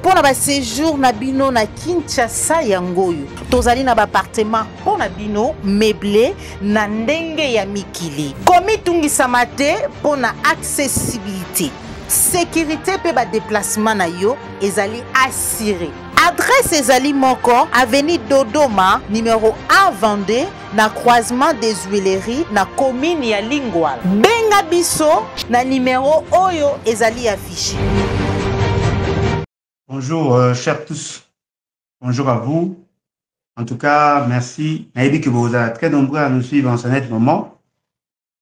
pour na ba séjour na bino na Kinshasa yangoyo. Tozali na ba appartement pour na bino meublé na ndenge ya mikili. Komi tungisa te pour na accessibilité. Sécurité pe ba déplacement na yo ezali assuré. Adresse ezali moko avenue Dodoma numéro 1 Vendée na croisement des Huileries na commune ya Lingwala. Benga biso na numéro oyo ezali affiché. Bonjour chers tous. Bonjour à vous. En tout cas, merci. Naïbi que vous êtes très nombreux à nous suivre en ce net moment.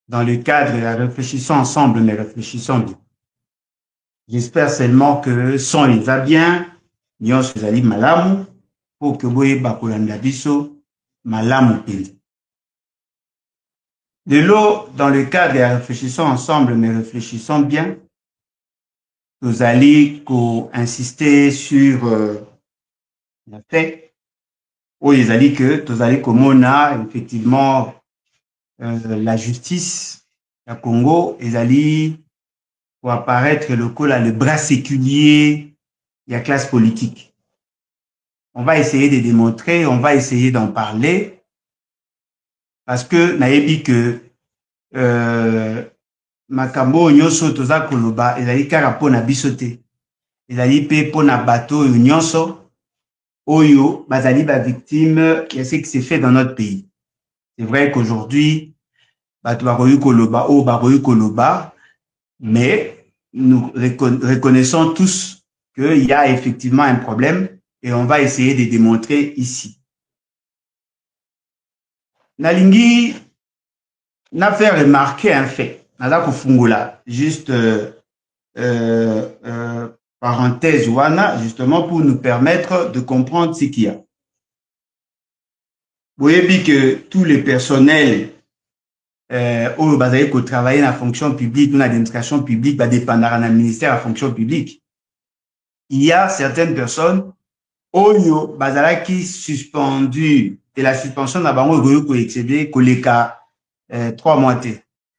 Dans le cadre de la réfléchissons ensemble, mais réfléchissons bien. J'espère seulement que son les va bien. Nyon sezali malamu pour que boye bakolanda biso malamu pili. De l'eau, dans le cadre de la réfléchissons ensemble, mais réfléchissons bien, nous allons insister sur le fait où ils allaient que nous allons comme effectivement la justice à Congo, ils allaient pour apparaître le bras séculier de la classe politique. On va essayer de démontrer, on va essayer d'en parler parce que nayebi que makambo nyonso toza koloba ezali kaka pona bisote ezali pe pona bato nyonso oyo bazali ba victime de ce qui s'est fait dans notre pays. C'est vrai qu'aujourd'hui bato bakoyi koloba o bakoyi koloba, mais nous reconnaissons tous qu'il y a effectivement un problème et on va essayer de démontrer ici. Nalingi n'a fait remarquer un fait. Nada Fungula, juste parenthèse wana, justement pour nous permettre de comprendre ce qu'il y a. Vous voyez bien que tous les personnels au bazali ko travailler dans la fonction publique ou dans l'administration publique va dépendre dans le ministère de la fonction publique. Il y a certaines personnes oyo bazala qui suspendu et la suspension n'a bango goyo ko excédé koleka 3 mois.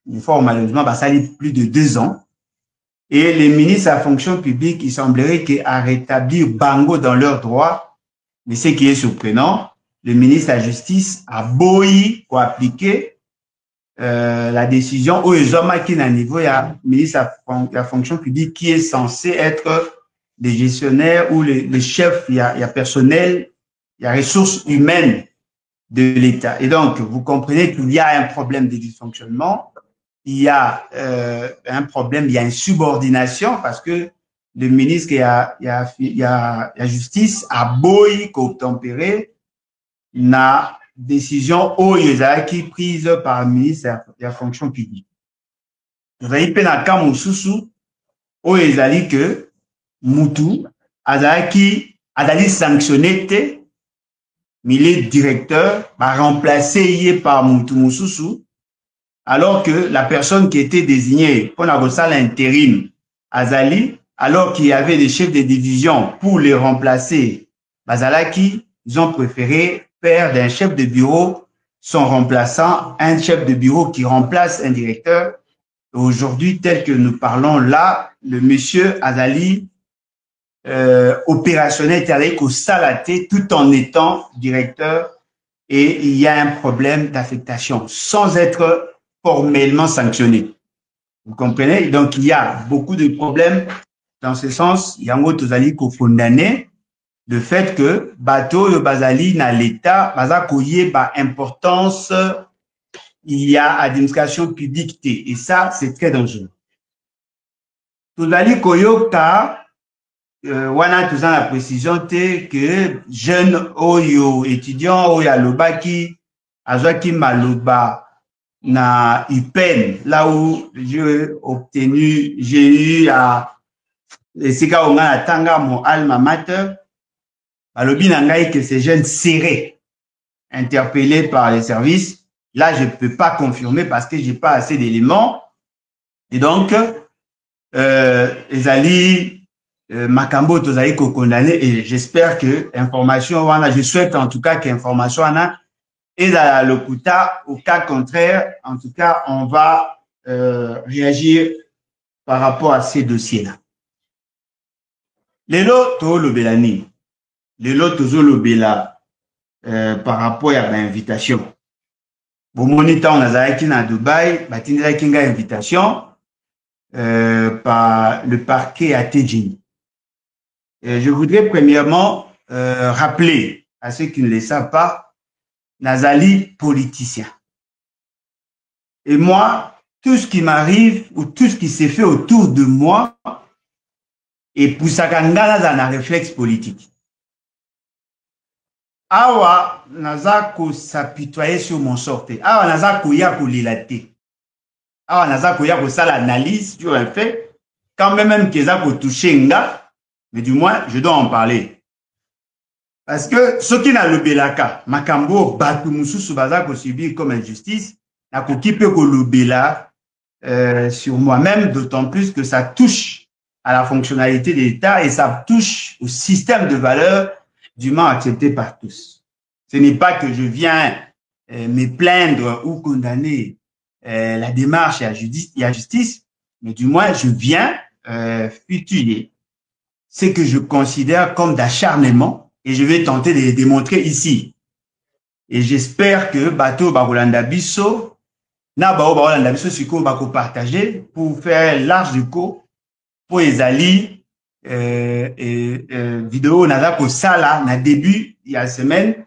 Une fois malheureusement basali plus de 2 ans et les ministres à fonction publique il semblerait qu'ils a rétabli bango dans leurs droits, mais ce qui est surprenant, le ministre de la justice a boyi pour appliquer la décision au qui na niveau il y a ministre de la fonction publique qui est censé être les gestionnaires ou les chefs, il y a personnel, il y a ressources humaines de l'État. Et donc, vous comprenez qu'il y a un problème de dysfonctionnement, il y a un problème, il y a une subordination parce que le ministre, il y a justice, a boy, co-tempéré, na décision qui prise par le ministre de la fonction publique. Vous avez peine à Kamoussoussou, où ils allaient que Moutou, Azaki, sanctionné, mais il est directeur, va remplacer par Moutou Moussoussou, alors que la personne qui était désignée pour la l'intérim, Azali, alors qu'il y avait des chefs de division pour les remplacer, Bazalaki, ils ont préféré faire d'un chef de bureau son remplaçant, un chef de bureau qui remplace un directeur. Aujourd'hui, tel que nous parlons là, le monsieur Azali, opérationnel avec au salaté tout en étant directeur et il y a un problème d'affectation sans être formellement sanctionné. Vous comprenez? Donc il y a beaucoup de problèmes dans ce sens. Il y a un autre Azali qu'on condamné le fait que bateau de Bazali na l'État baza koye ba importance il y a administration publique et ça c'est très dangereux. Tozali koyoka wana tout ça la précision que jeune oyo étudiant oyo alobaki azwaki maloba na UPEN là où j'ai eu à esika onga na tanga mon alma mater alobi na ngai que ces jeunes serrés interpellés par les services là je peux pas confirmer parce que j'ai pas assez d'éléments et donc les alliés Makambo tozali ko condamné et j'espère que information wana je souhaite en tout cas qu'information wana est à l'okuta au cas contraire en tout cas on va réagir par rapport à ces dossiers là. Lelo to lobelani. Lelo tozo lobela par rapport à l'invitation. Bon monita on a qui na Dubaï, batindela kinga invitation par le parquet à Tejini. Je voudrais premièrement rappeler à ceux qui ne le savent pas, Nazali politicien. Et moi, tout ce qui m'arrive ou tout ce qui s'est fait autour de moi est pour ça dans un réflexe politique. Awa nazako s'apitoyer sur mon sort. Awa nazako ya ko lilate. Awa nazako ya ko sala analyse sur un fait. Quand même que ça ko toucher nga, mais du moins je dois en parler. Parce que ce qui n'a le belaka, makambo batu mususu bazako subir comme injustice, na ko kipe ko lobela sur moi-même, d'autant plus que ça touche à la fonctionnalité de l'État et ça touche au système de valeurs dûment accepté par tous. Ce n'est pas que je viens me plaindre ou condamner la démarche et la justice, mais du moins je viens futurer ce que je considère comme d'acharnement et je vais tenter de les démontrer ici. Et j'espère que Bato Barolanda Bisso, na Barolanda Bisso, ce qu'on va partager pour faire large du coup pour les alliés vidéo naza ko sala na début il y a semaine,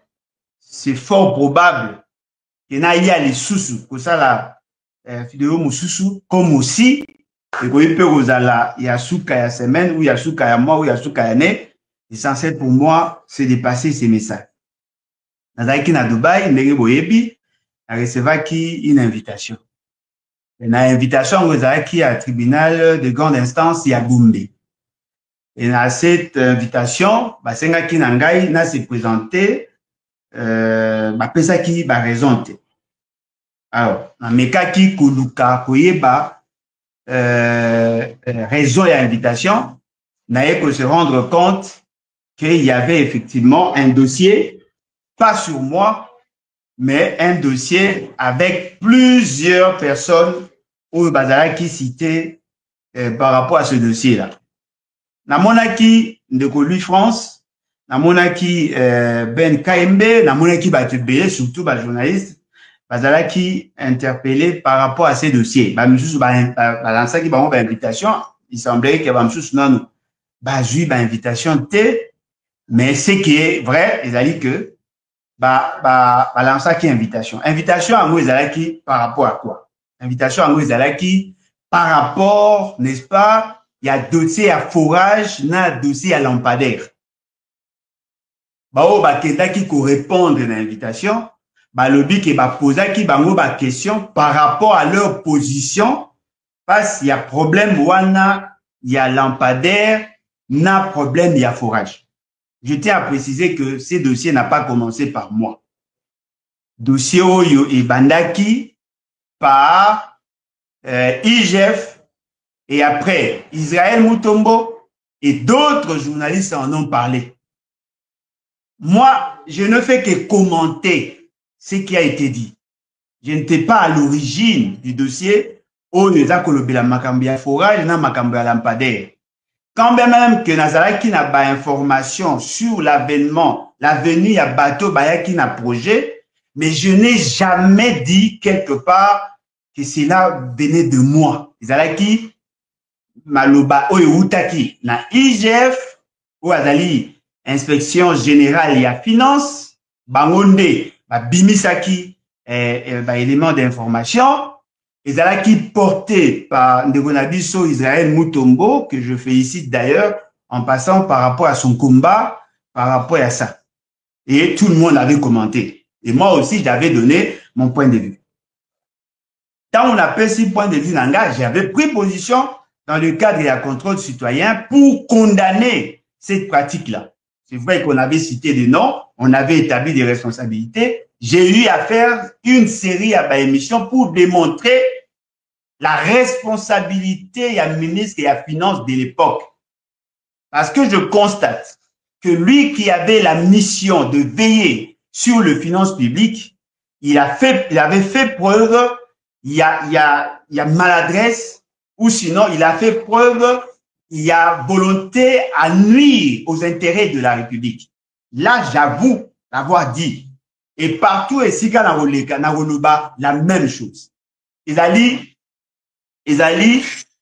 c'est fort probable que na y a les sous ko sala vidéo mususu comme aussi et ko peut kozala ya suka ya semaine ou ya suka ya mois ou ya suka ya année. L'essentiel pour moi c'est de passer ces messages. Naza ki na Dubaï ndenge boyebi na recevoir qui une invitation. Et na invitation kozala ki à tribunal de grande instance ya Gombe. Et dans cette invitation, Basenga Kinangai n'a se présenté, pesa qui ba raison. Alors, dans mes cas qui koluka koyeba raison et invitation, n'a que se rendre compte qu'il y avait effectivement un dossier, pas sur moi, mais un dossier avec plusieurs personnes au Bazara qui citaient par rapport à ce dossier-là. Na monaki ndeko Louis France, na monaki Ben KMB, na monaki batubele surtout ba journaliste, bazala qui interpellé par rapport à ces dossiers. Ba misusu ba lança ki ba on ba invitation, il semblerait que ba misusu non ba jui ba invitation té, mais ce qui est vrai, ils a dit que ba lança qui invitation. Invitation à moi ils qui par rapport à quoi? Invitation à moi ils qui par rapport, n'est-ce pas? Il y a dossier à forage, na dossier à lampadaire. Bao ba kenda qui ko répondre à l'invitation, ba lobi ke ba posa ki bango ba question par rapport à leur position, parce qu'il y a problème wana, il y a lampadaire, na problème il y a forage. Je tiens à préciser que ces dossiers n'a pas commencé par moi. Dossier oyo et bandaki par IGF. Et après, Israël Mutombo et d'autres journalistes en ont parlé. Moi, je ne fais que commenter ce qui a été dit. Je n'étais pas à l'origine du dossier où nous avons colobé la Makambia forage, na Makambia lampadaire. Quand même que Nazara qui n'a pas information sur l'avènement, l'avenir à bateau Baya qui n'a projet, mais je n'ai jamais dit quelque part que cela venait de moi. Nazara qui Maloba Oyeutaki, na IGF, ou azali inspection générale et à finance, bangonde, bimisaki, éléments d'information, et qui porté par Ndegonabiso Israël Mutombo, que je félicite d'ailleurs, en passant par rapport à son combat, par rapport à ça. Et tout le monde avait commenté. Et moi aussi, j'avais donné mon point de vue. Quand on appelle ce point de vue nanga, j'avais pris position dans le cadre de la contrôle citoyen pour condamner cette pratique-là. C'est vrai qu'on avait cité des noms, on avait établi des responsabilités. J'ai eu à faire une série à émission pour démontrer la responsabilité à ministre et à finance de l'époque. Parce que je constate que lui qui avait la mission de veiller sur le finance publique, il avait fait preuve, il y a maladresse, ou sinon il a fait preuve, il y a volonté à nuire aux intérêts de la République. Là, j'avoue l'avoir dit. Et partout, et si na Woloba, la même chose. Ezali,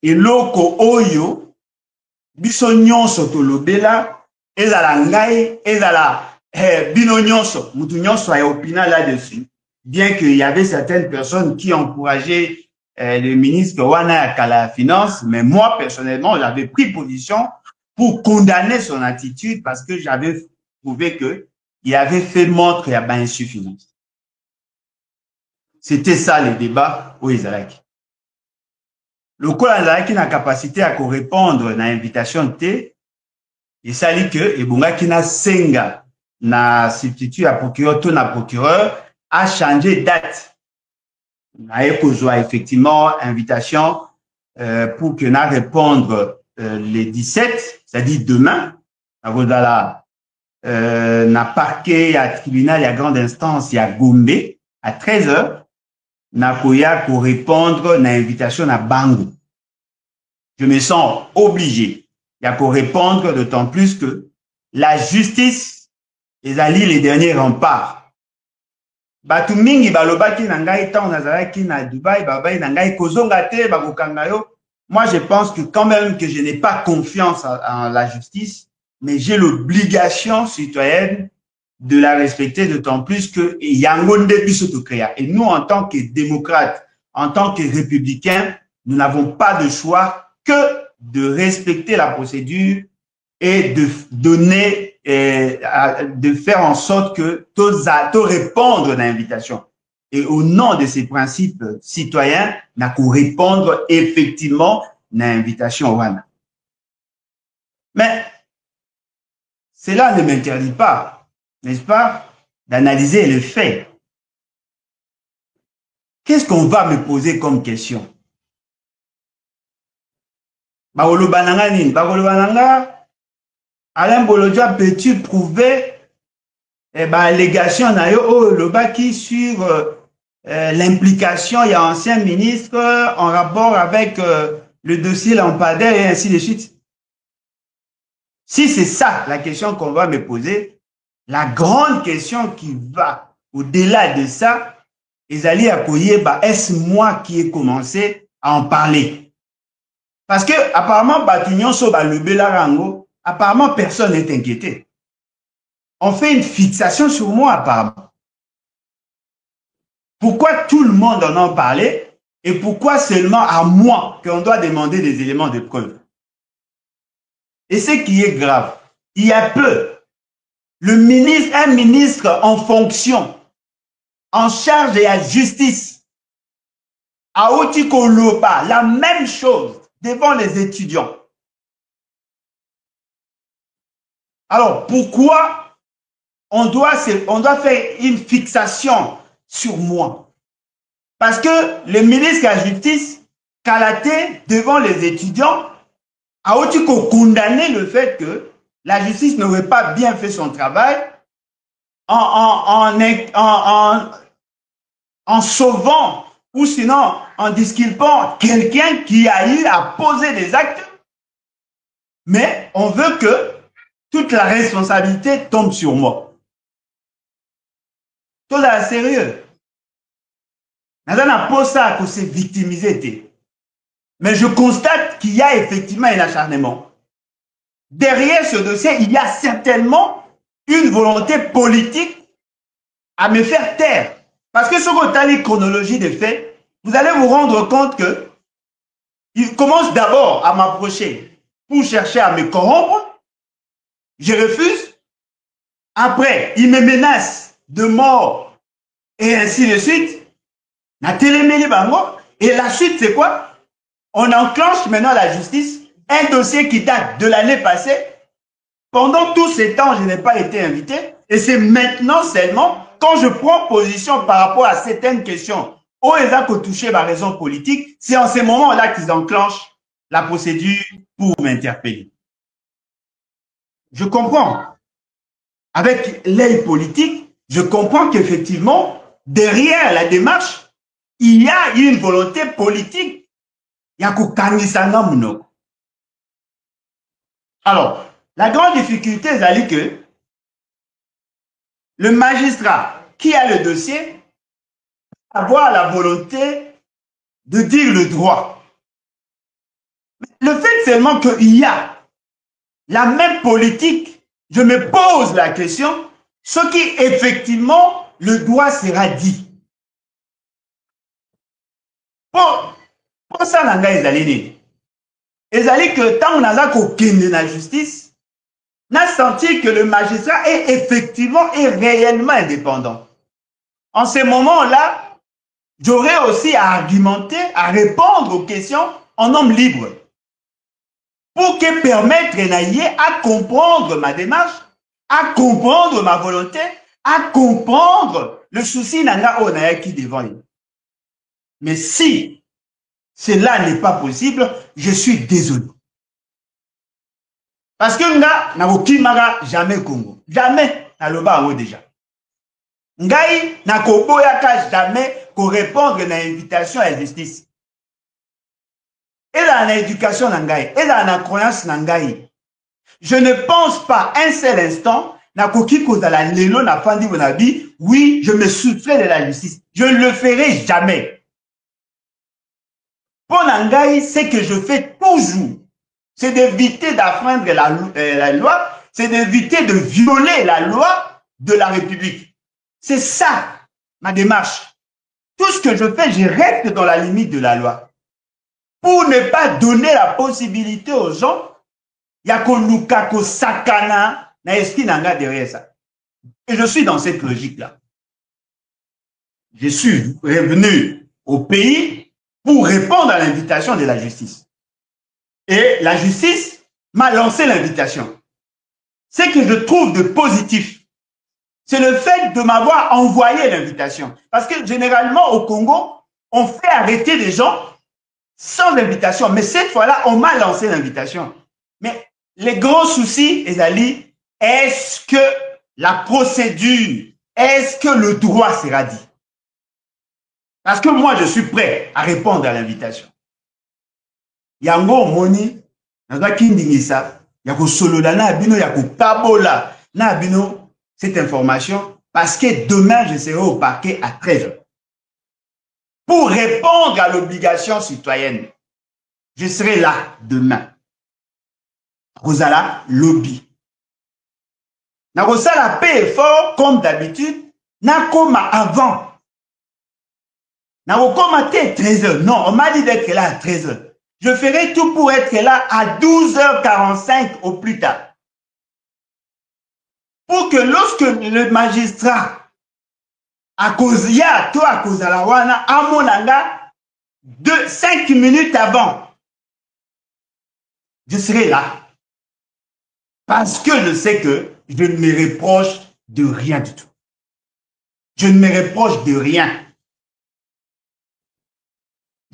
eloko oyo, biso nyonso tolobela, ezala ngai, ezala bino nyonso, mutu nyonso a opina là-dessus. Bien qu'il y avait certaines personnes qui encourageaient le ministre Wana à la finance, mais moi, personnellement, j'avais pris position pour condamner son attitude parce que j'avais trouvé qu'il avait fait montre à une insuffisance. C'était ça le débat au Israël. Le Kola qui n'a capacité à répondre à l'invitation de thé, et ça dit que, et bonga qui n'a senga, n'a substitut à procureur, tout na procureur, a changé date. Effectivement, invitation pour que n'a répondre les 17, c'est-à-dire demain, n'a parquet à tribunal, à grande instance, il y a Gombe, à 13h, n'a koya pour répondre na invitation à Bango. Je me sens obligé, il y a pour répondre d'autant plus que la justice est allée les derniers remparts. Batu mingi balobaki na ngai tant nazalaki na Dubaï babai na ngai kozonga te bakokanga yo. Moi je pense que quand même que je n'ai pas confiance en la justice, mais j'ai l'obligation citoyenne de la respecter d'autant plus que yangonde biso to créa. Et nous en tant que démocrates, en tant que républicains, nous n'avons pas de choix que de respecter la procédure et de donner de faire en sorte que tous répondre à l'invitation. Et au nom de ces principes citoyens, n'a qu'à répondre effectivement à l'invitation. Mais cela ne m'interdit pas, n'est-ce pas, d'analyser les faits. Qu'est-ce qu'on va me poser comme question? Alain Bolodja, peux-tu prouver l'allégation sur l'implication, il y a ancien ministre en rapport avec le dossier lampadaire et ainsi de suite? Si c'est ça la question qu'on va me poser, la grande question qui va au-delà de ça, Ezali Akoye, est-ce moi qui ai commencé à en parler? Parce que apparemment, Batignon Soba le Belarango, apparemment, personne n'est inquiété. On fait une fixation sur moi, apparemment. Pourquoi tout le monde en a parlé et pourquoi seulement à moi qu'on doit demander des éléments de preuve? Et ce qui est grave, il y a peu, un ministre en fonction, en charge de la justice, à Otikoloba, la même chose devant les étudiants. Alors, pourquoi on doit faire une fixation sur moi? Parce que le ministre de la Justice, Kalaté, devant les étudiants, a aussi condamné le fait que la justice n'aurait pas bien fait son travail en sauvant ou sinon en disculpant quelqu'un qui a eu à poser des actes. Mais on veut que toute la responsabilité tombe sur moi. Tout est sérieux. Nous avons pas ça que c'est victimisé. Mais je constate qu'il y a effectivement un acharnement. Derrière ce dossier, il y a certainement une volonté politique à me faire taire. Parce que si vous avez la chronologie des faits, vous allez vous rendre compte que il commence d'abord à m'approcher pour chercher à me corrompre. Je refuse. Après, il me menace de mort et ainsi de suite. Et la suite, c'est quoi? On enclenche maintenant la justice, un dossier qui date de l'année passée. Pendant tous ces temps, je n'ai pas été invité. Et c'est maintenant seulement, quand je prends position par rapport à certaines questions, où ils ont touché ma raison politique, c'est en ces moments-là qu'ils enclenchent la procédure pour m'interpeller. Je comprends. Avec l'œil politique, je comprends qu'effectivement, derrière la démarche, il y a une volonté politique. Il y a Alors, la grande difficulté, c'est que le magistrat qui a le dossier avoir la volonté de dire le droit. Le fait seulement qu'il y a la même politique, je me pose la question, ce qui effectivement le droit sera dit. Pour ça, on a les que tant on a qu'aucune la justice, on a senti que le magistrat est effectivement et réellement indépendant. En ce moment-là, j'aurais aussi à argumenter, à répondre aux questions en homme libre. Pour que permettre à comprendre ma démarche, à comprendre ma volonté, à comprendre le souci nanga qui devant lui. Mais si cela n'est pas possible, je suis désolé. Parce que nga n'a jamais Congo. Jamais na loba déjà. Ngai na koboyaka jamais ko répondre à l'invitation à la justice. Et dans l'éducation nangai, et dans la croyance nangai, je ne pense pas un seul instant na koki ko la lelo na fandi bonabi, oui, je me soustrais de la justice. Je ne le ferai jamais. Pour nangai, ce que je fais toujours, c'est d'éviter d'enfreindre la loi, c'est d'éviter de violer la loi de la République. C'est ça ma démarche. Tout ce que je fais, je reste dans la limite de la loi. Pour ne pas donner la possibilité aux gens, il y a qu'on sakana na esprit nanga derrière ça. Et je suis dans cette logique-là. Je suis revenu au pays pour répondre à l'invitation de la justice. Et la justice m'a lancé l'invitation. Ce que je trouve de positif, c'est le fait de m'avoir envoyé l'invitation. Parce que généralement au Congo, on fait arrêter des gens sans invitation. Mais cette fois-là, on m'a lancé l'invitation. Mais les grands soucis, Ezali, est-ce que la procédure, est-ce que le droit sera dit? Parce que moi, je suis prêt à répondre à l'invitation. Yango moni, naza kindingisa, yako solola na abino, yako kabola na abino cette information, parce que demain, je serai au parquet à 13h. Pour répondre à l'obligation citoyenne. Je serai là demain. Rosala lobby. Na Rosala paie effort comme d'habitude. Na koma avant. Na koma 13h. Non, on m'a dit d'être là à 13h. Je ferai tout pour être là à 12h45 au plus tard. Pour que lorsque le magistrat à cause ya toi à cause à la wana à monanga 5 minutes avant je serai là parce que je sais que je ne me reproche de rien du tout. Je ne me reproche de rien.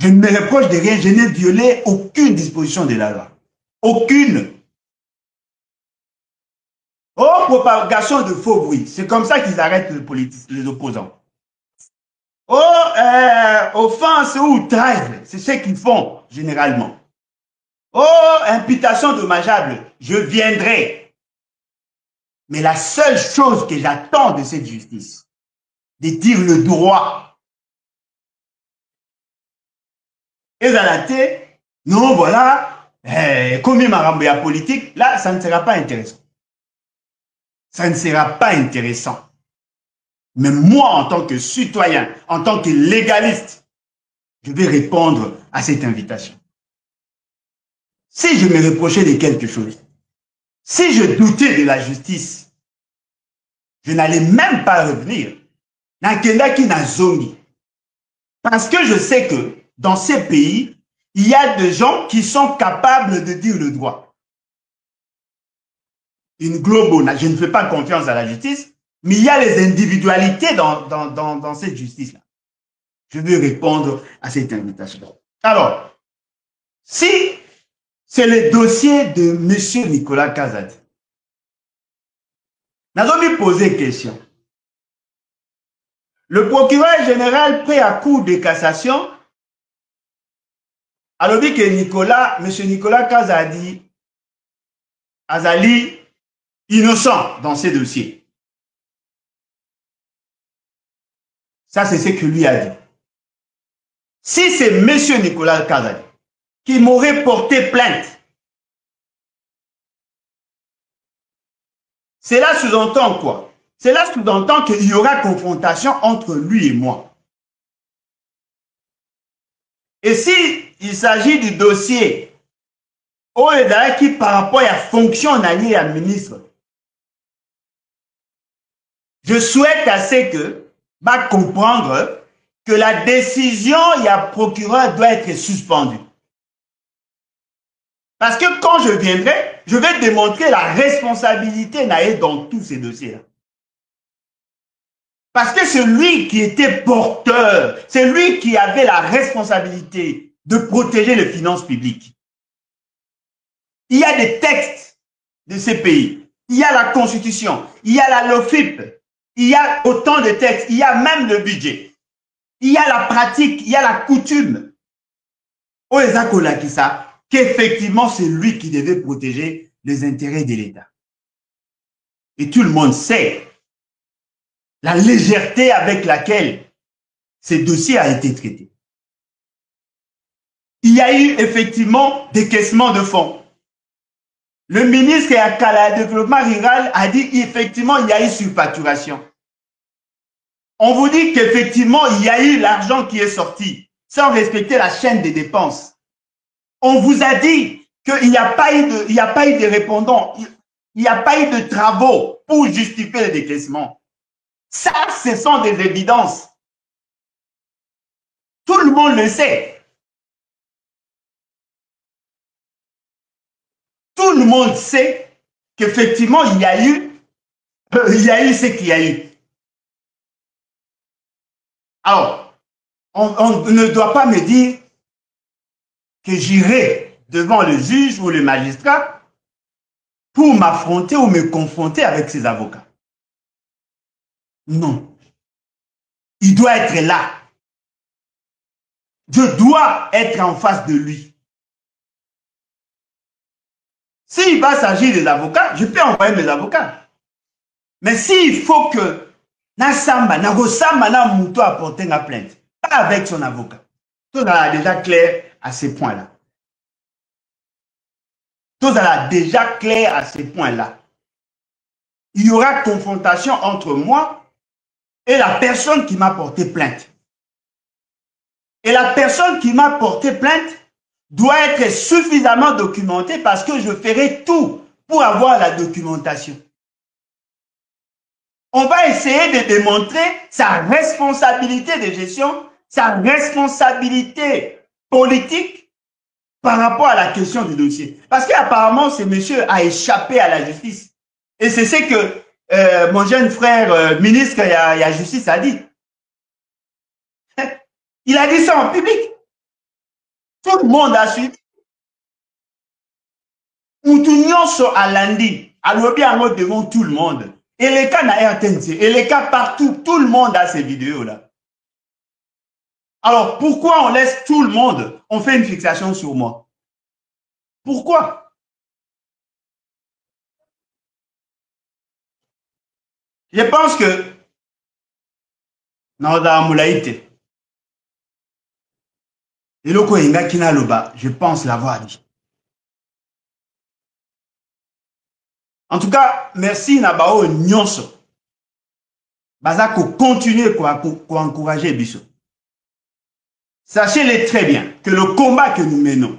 Je ne me reproche de rien. Je n'ai violé aucune disposition de la loi. Aucune. Oh, propagation de faux bruit. C'est comme ça qu'ils arrêtent les opposants. Oh, offense ou outrage. C'est ce qu'ils font généralement. Oh, imputation dommageable. Je viendrai. Mais la seule chose que j'attends de cette justice, de dire le droit. Et dans la tête, non, voilà, comme il m'a politique, là, ça ne sera pas intéressant. Ça ne sera pas intéressant. Mais moi, en tant que citoyen, en tant que légaliste, je vais répondre à cette invitation. Si je me reprochais de quelque chose, si je doutais de la justice, je n'allais même pas revenir. Parce que je sais que dans ces pays, il y a des gens qui sont capables de dire le droit. Une globale, je ne fais pas confiance à la justice, mais il y a les individualités dans cette justice-là. Je vais répondre à cette invitation. Alors, si c'est le dossier de M. Nicolas Kazadi, nous allons lui poser question. Le procureur général prêt à cour de cassation a dit que M. Nicolas Kazadi azali innocent dans ces dossiers. Ça, c'est ce que lui a dit. Si c'est M. Nicolas Kazadi qui m'aurait porté plainte, cela sous-entend quoi? Cela sous-entend qu'il y aura confrontation entre lui et moi. Et si il s'agit du dossier qui par rapport à la fonction alliée à ministre, je souhaite assez que va comprendre que la décision il y a procureur doit être suspendue. Parce que quand je viendrai, je vais démontrer la responsabilité dans tous ces dossiers-là. Parce que c'est lui qui était porteur, c'est lui qui avait la responsabilité de protéger les finances publiques. Il y a des textes de ces pays, il y a la Constitution, il y a la LOFIP, il y a autant de textes, il y a même le budget, il y a la pratique, il y a la coutume. Qu'effectivement c'est lui qui devait protéger les intérêts de l'État. Et tout le monde sait la légèreté avec laquelle ce dossier a été traité. Il y a eu effectivement décaissement de fonds. Le ministre du Développement rural a dit effectivement il y a eu surfacturation. On vous dit qu'effectivement il y a eu l'argent qui est sorti sans respecter la chaîne des dépenses. On vous a dit qu'il n'y a pas eu de répondants, il n'y a pas eu de travaux pour justifier le décaissement. Ça, ce sont des évidences. Tout le monde le sait. Tout le monde sait qu'effectivement, il y a eu ce qu'il y a eu. Alors, on ne doit pas me dire que j'irai devant le juge ou le magistrat pour m'affronter ou me confronter avec ses avocats. Non. Il doit être là. Je dois être en face de lui. S'il va s'agir des avocats, je peux envoyer mes avocats. Mais s'il faut que Nassamba Mouto apporte une plainte, pas avec son avocat. Tout est déjà clair à ces points-là. Tout est déjà clair à ces points-là. Il y aura confrontation entre moi et la personne qui m'a porté plainte. Et la personne qui m'a porté plainte doit être suffisamment documentée parce que je ferai tout pour avoir la documentation. On va essayer de démontrer sa responsabilité de gestion, sa responsabilité politique par rapport à la question du dossier. Parce qu'apparemment, ce monsieur a échappé à la justice. Et c'est ce que mon jeune frère ministre de la Justice a dit. Il a dit ça en public. Tout le monde a suivi. Moutounion so alandi, alobi ango devant tout le monde. Et les cas na RTNC, et les cas partout, tout le monde a ces vidéos-là. Alors, pourquoi on laisse tout le monde, on fait une fixation sur moi? Pourquoi? Je pense que je pense l'avoir dit. En tout cas, merci Nabao Nyonso. Bazako continue pour encourager Bisso. Sachez-le très bien que le combat que nous menons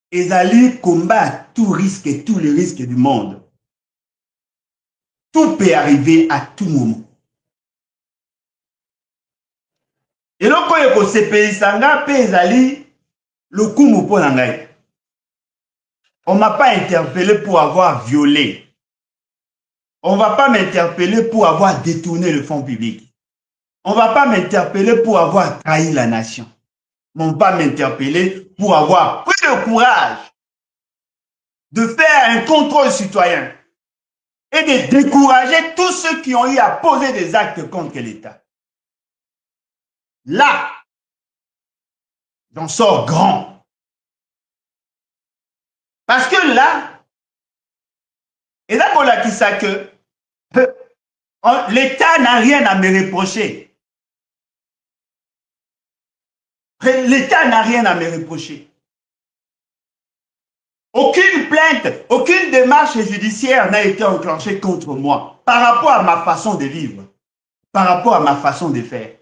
est un combat à tout risque et tous les risques du monde. Tout peut arriver à tout moment. Et le koyeko CPI sanga pe ezali le kumu po nangai. On ne m'a pas interpellé pour avoir violé. On ne va pas m'interpeller pour avoir détourné le fonds public. On ne va pas m'interpeller pour avoir trahi la nation. On ne va pas m'interpeller pour avoir pris le courage de faire un contrôle citoyen et de décourager tous ceux qui ont eu à poser des actes contre l'État. Là, j'en sors grand. Parce que là, ça que l'État n'a rien à me reprocher. L'État n'a rien à me reprocher. Aucune plainte, aucune démarche judiciaire n'a été enclenchée contre moi par rapport à ma façon de vivre, par rapport à ma façon de faire.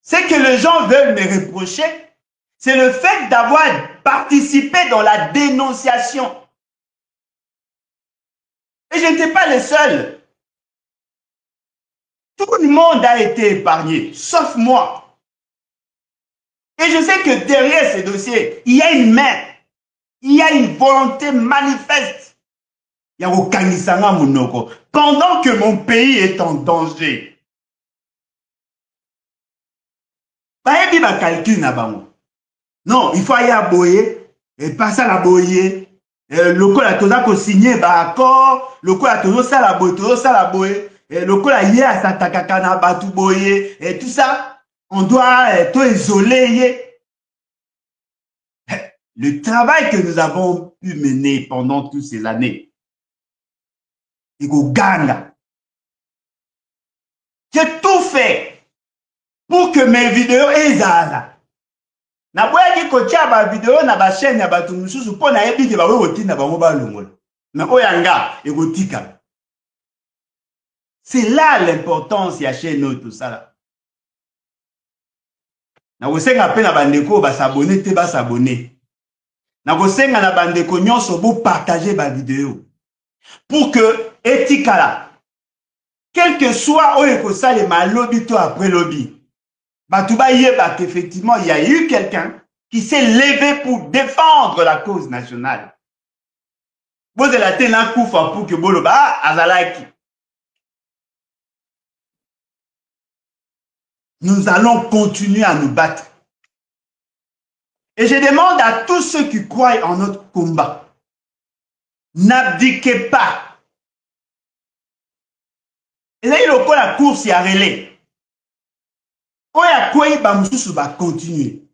Ce que les gens veulent me reprocher, c'est le fait d'avoir participé dans la dénonciation. Et je n'étais pas le seul. Tout le monde a été épargné, sauf moi. Et je sais que derrière ces dossiers, il y a une main. Il y a une volonté manifeste. Il y a Okanisanga Monoko. Pendant que mon pays est en danger. Bayebi ba calcul na bango. Non, il faut aller à Boye et passer à la Boye. Le col a toujours signé ba accord. Le col a toujours ça la Boye. Le col a yé à Satakakana Batu Boye. Et tout ça, on doit tout isoler. Le travail que nous avons pu mener pendant toutes ces années, et qu'au Ghana, j'ai tout fait pour que mes vidéos ezala. Na boya ki kotia ba vidéo na ba chaîne ya batu mususu po na yebi ke ba we otinda bango ba longola. Na oyanga e kotika. C'est là l'importance ya chaîne tout ça là. Na kosenga pe na bandeko ba s'abonner te ba s'abonner. Na kosenga na bandeko nyonso bo partager ba vidéo pour que etikala quel que soit oyo salema lobby to après lobby batuba yeba qu'effectivement il y a eu quelqu'un qui s'est levé pour défendre la cause nationale. Vous avez la koufa pour que boloba azalaki. Nous allons continuer à nous battre. Et je demande à tous ceux qui croient en notre combat, n'abdiquez pas. Et là, il y a la course à relais. Oya quoi va continuer.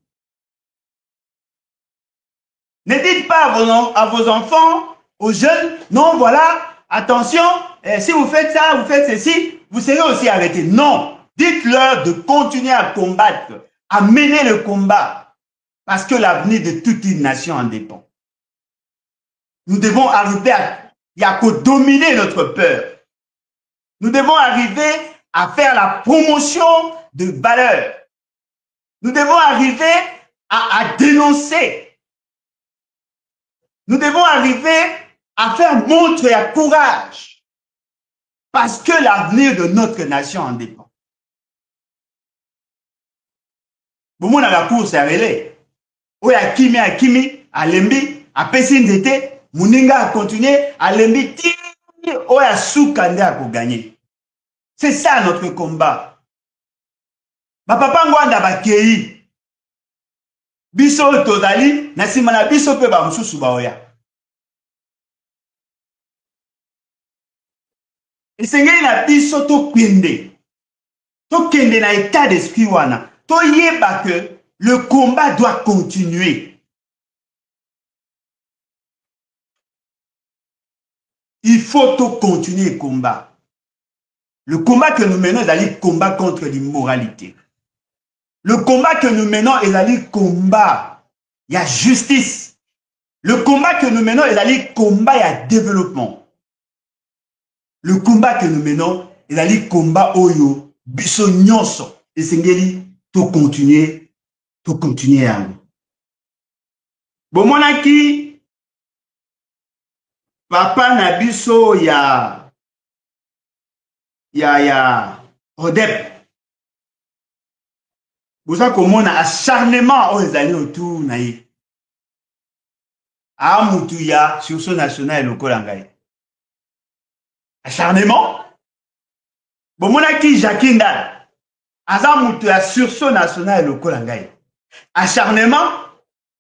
Ne dites pas à vos enfants, aux jeunes, non, voilà, attention, si vous faites ça, vous faites ceci, vous serez aussi arrêtés. Non, dites-leur de continuer à combattre, à mener le combat. Parce que l'avenir de toute une nation en dépend. Nous devons arriver à dominer notre peur. Nous devons arriver à faire la promotion de valeurs. Nous devons arriver à dénoncer. Nous devons arriver à faire montre et à courage. Parce que l'avenir de notre nation en dépend. Bon, on a la course à relais. Oya Kimi, Alembi, a Pessin d'été, Mouninga a continué, Alembi, Oya Soukande a gagné. C'est ça notre combat. Ma papa Ngwanda Bakei, Biso Todali, Nasimana Biso Peba Msusu Baoya. Et c'est na Biso to kende na état d'esprit wana, to yeba que le combat doit continuer. Il faut tout continuer le combat. Le combat que nous menons est le combat contre l'immoralité. Le combat que nous menons est le combat. Il y a justice. Le combat que nous menons est le combat, il y a développement. Le combat que nous menons est le combat oyo biso nyonso. Et c'est tout continuer. Tout continuer à nous. Bon, mon aki, papa Nabiso, ya Odep. Vous savez comment on a acharnement aux alliés autour naï. A Moutouya, sur ce national et le Kolangaï. Acharnement. Bon, mon aki, Jakinda. Aza Moutouya, sur ce national et le Kolangaï. Acharnement,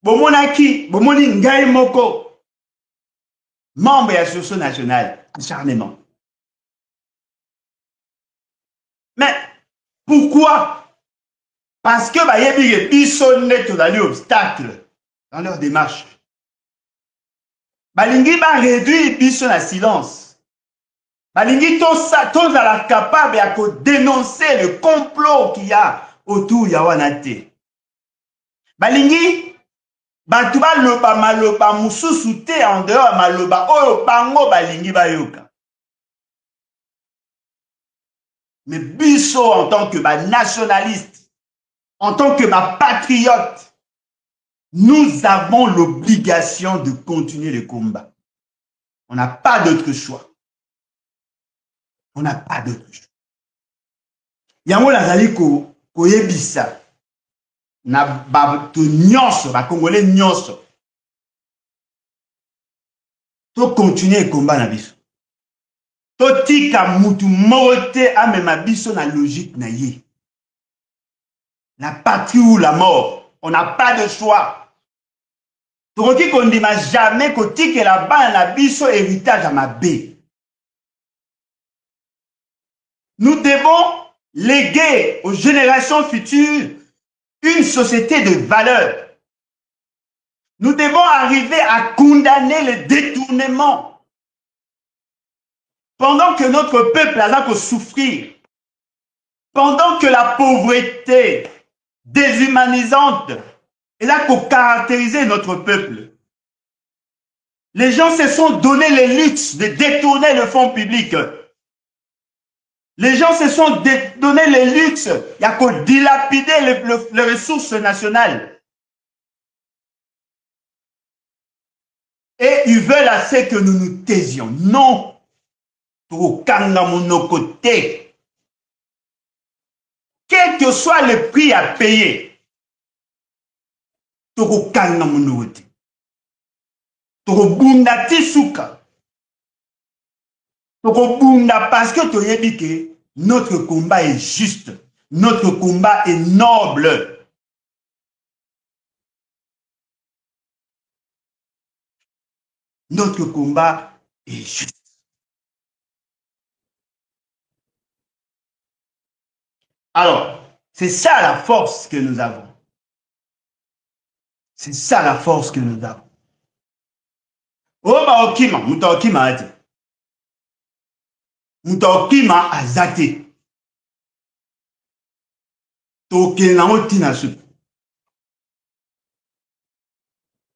Bomonaki, Bomoni Ngaï Moko, membre de l'association nationale, acharnement. Mais pourquoi? Parce que ils sont nés dans les obstacles dans leur démarche. balingi ba réduire biso na silence. Balingi tozala capable ya ko dénoncer le complot qu'il y a autour ya wana te. Balingi batu baloba maloba mususu te en dehors maloba oyo bango balingi bayoka. Mais biso en tant que nationaliste, en tant que patriote, nous avons l'obligation de continuer le combat. On n'a pas d'autre choix. On n'a pas d'autre choix. Yango nazali koyebisa na bato nyonso, ba Congolais nyonso. To continuer le combat na biso. To tika mutu morote amema biso na logique na ye. La patrie ou la mort, on n'a pas de choix. Tokoki kondima jamais kotike la bana na biso héritage à ma bé. Nous devons léguer aux générations futures une société de valeurs. Nous devons arriver à condamner le détournement. Pendant que notre peuple a souffrir, pendant que la pauvreté déshumanisante est là pour caractériser notre peuple, les gens se sont donné le luxe de détourner le fonds public. Les gens se sont donné le luxe, il y a qu'à dilapider les ressources nationales. Et ils veulent assez que nous nous taisions. Non. Pour nos côtés. Quel que soit le prix à payer. Pour nos côtés. Pour bundati souka. Parce que tu as dit que notre combat est juste, notre combat est noble. Notre combat est juste. Alors, c'est ça la force que nous avons. C'est ça la force que nous avons. Oh, bah, okima, muta okima ati. Mutokima azate. Toke na otina su.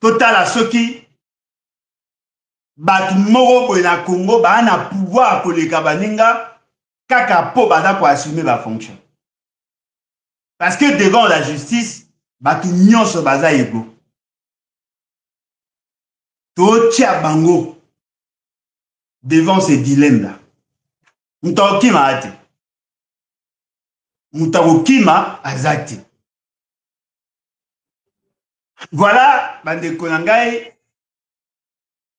Totala soki batu moko boye na Congo ba na pouvoir koleka baninga kaka po baza ko assumer ba fonction. Parce que devant la justice, batu nyonso baza ego. To tia bango devant ces dilemmes là. Mutokima ate. Mutokima azate. Voilà, bande konangai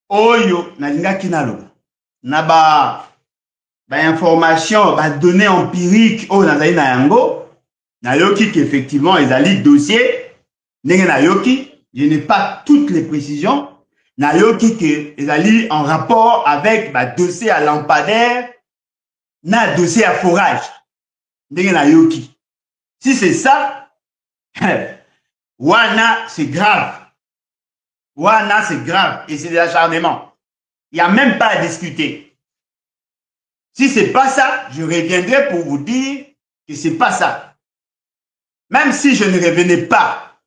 oyo nalingaki naloba. Na ba information, ba données empiriques oyo nazali na yango, nayoki qu'effectivement ezali dossier ndenge nayoki, je n'ai pas toutes les précisions. Nayoki que ezali en rapport avec ba dossier à lampadaire. Na dossier à forage. Si c'est ça, wana c'est grave. Wana c'est grave et c'est de l'acharnement. Il n'y a même pas à discuter. Si c'est pas ça, je reviendrai pour vous dire que c'est pas ça. Même si je ne revenais pas,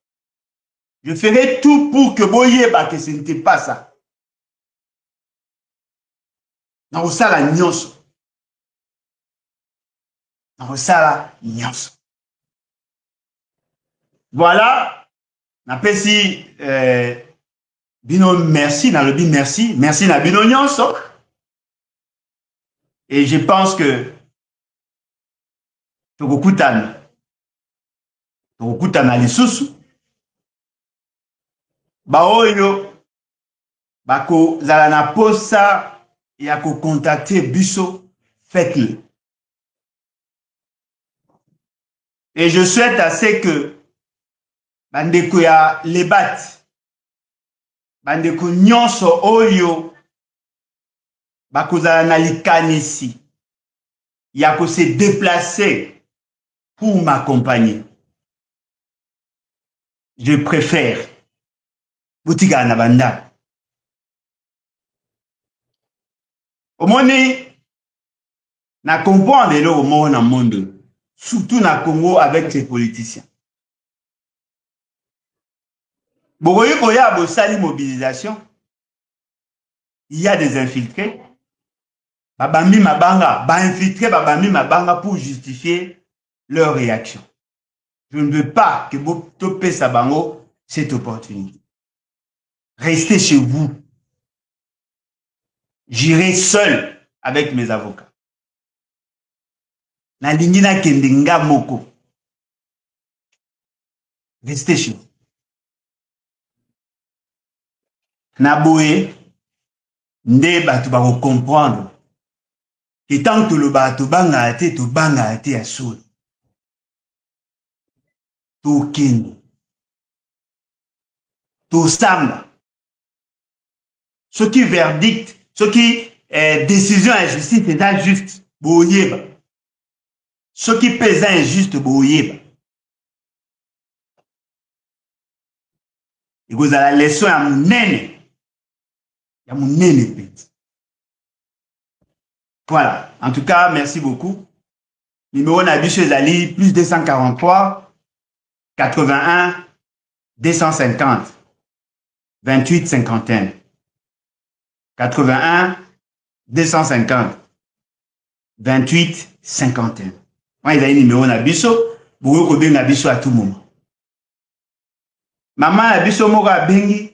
je ferai tout pour que boyeba que ce n'était pas ça. Dans ça la nyonso. Voilà, napesi bino merci, nalobi merci, merci na bino nyonso. Et je pense que tokokutana lisusu baoyo bako zala na posa ya ko contacter biso, faites-le. Et je souhaite assez que bandeko ya lebat, bandeko nyonso oyo bakozala na likanisi ya ko se déplacer pour m'accompagner. Je préfère botika na banda Au moni, na comprendre le mot dans le monde, surtout na Congo avec ses politiciens. Bogoye koya bosali mobilisation, il y a des infiltrés. Babami mabanga, ba infiltré babami mabanga pour justifier leur réaction. Je ne veux pas que vous topez Sabango cette opportunité. Restez chez vous. J'irai seul avec mes avocats. Nalingina kendinga moko. Restez chez vous. Naboé, nde batu ba comprendre que tant que le bateau banga ate to banga ate à sol. To ken. To samba. Ce qui verdict, ce qui décision injustice c'est injuste. Boyeba. Ce qui pèse injuste boyeba. Et vous avez la leçon à mon nene. Il y a mon nene. Voilà. En tout cas, merci beaucoup. Numéro Nabiche Zali, plus 243 81 250 28 51. 81 250 28 51. Moi, il y a un numéro Nabiche. Vous pouvez coder Nabiche à tout moment. Maman Nabiche Mora Bengi.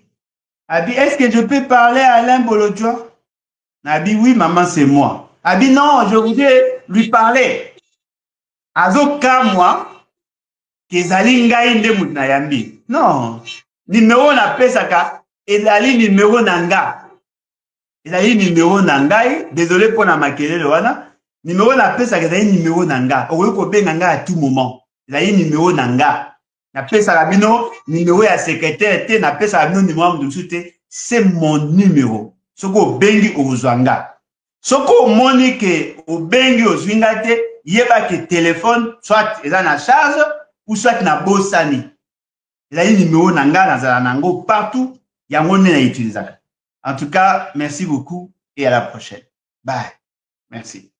Abi, est-ce que je peux parler à Alain Bolodjoa? Abi, oui, maman, c'est moi. Abi, non, je voudrais lui parler. Azoka, moi, Kezali Ngai Ndemut Nayambi. Non. Numéro na pesaka, ezali numéro nanga. Ezali numéro nangai. Désolé pour la maquille, Loana. Numéro na pesaka, ezali numéro nanga. Oyo ko benga à tout moment. Ezali numéro nanga. Na pesaka bino, numéro ya secrétaire, te na pesaka bino numéro de soute, c'est mon numéro. Soko bengi ozwanga. Soko monique au bengi ozwinga te, yeba ke téléphone, soit eza na charge, ou soit na bosani. Ezali numéro nanga nazala nango partout, yango nde na utilisaka. En tout cas, merci beaucoup et à la prochaine. Bye. Merci.